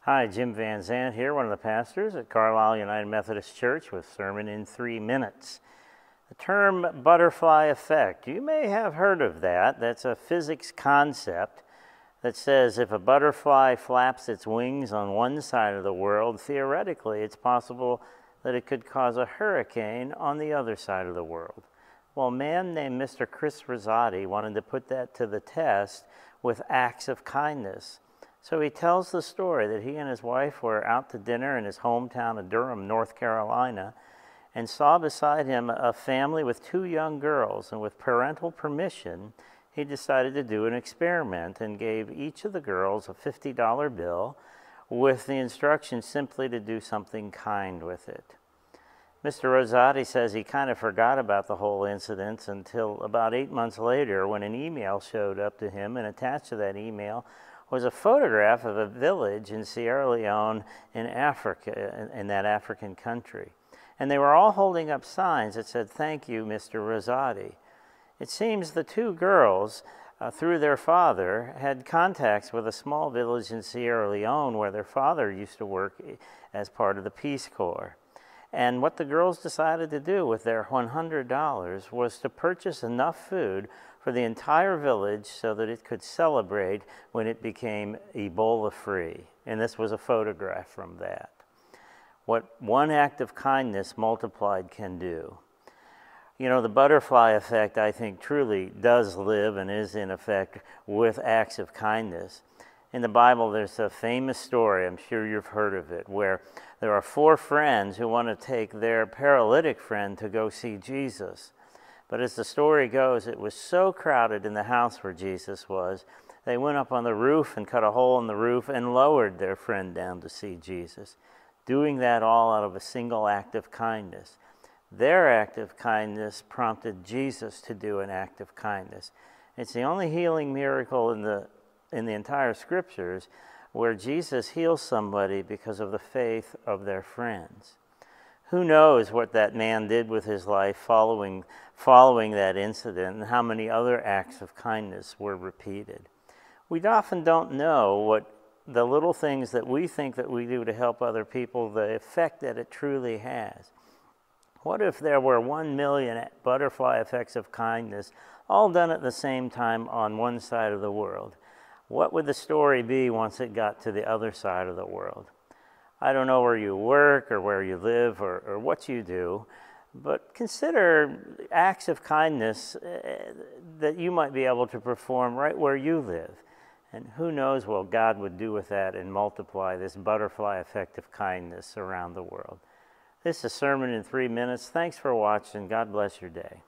Hi, Jim Van Zandt here, one of the pastors at Carlisle United Methodist Church with Sermon in 3 Minutes. The term butterfly effect, you may have heard of that. That's a physics concept that says if a butterfly flaps its wings on one side of the world, theoretically it's possible that it could cause a hurricane on the other side of the world. Well, a man named Mr. Chris Rosati wanted to put that to the test with acts of kindness. So he tells the story that he and his wife were out to dinner in his hometown of Durham, North Carolina, and saw beside him a family with 2 young girls, and with parental permission, he decided to do an experiment and gave each of the girls a $50 bill with the instruction simply to do something kind with it. Mr. Rosati says he kind of forgot about the whole incident until about 8 months later when an email showed up to him, and attached to that email was a photograph of a village in Sierra Leone in Africa, in that African country. And they were all holding up signs that said, "Thank you, Mr. Rosati." It seems the 2 girls, through their father, had contacts with a small village in Sierra Leone where their father used to work as part of the Peace Corps. And what the girls decided to do with their $100 was to purchase enough food for the entire village so that it could celebrate when it became Ebola-free. And this was a photograph from that. What one act of kindness multiplied can do. You know, the butterfly effect, I think, truly does live and is in effect with acts of kindness. In the Bible, there's a famous story, I'm sure you've heard of it, where there are 4 friends who want to take their paralytic friend to go see Jesus. But as the story goes, it was so crowded in the house where Jesus was, they went up on the roof and cut a hole in the roof and lowered their friend down to see Jesus, doing that all out of a single act of kindness. Their act of kindness prompted Jesus to do an act of kindness. It's the only healing miracle in the entire scriptures where Jesus heals somebody because of the faith of their friends. Who knows what that man did with his life following that incident, and how many other acts of kindness were repeated. We often don't know what the little things that we think that we do to help other people, the effect that it truly has. What if there were 1 million butterfly effects of kindness, all done at the same time on one side of the world? What would the story be once it got to the other side of the world? I don't know where you work or where you live or what you do, but consider acts of kindness that you might be able to perform right where you live. And who knows what God would do with that and multiply this butterfly effect of kindness around the world. This is a Sermon in 3 Minutes. Thanks for watching. God bless your day.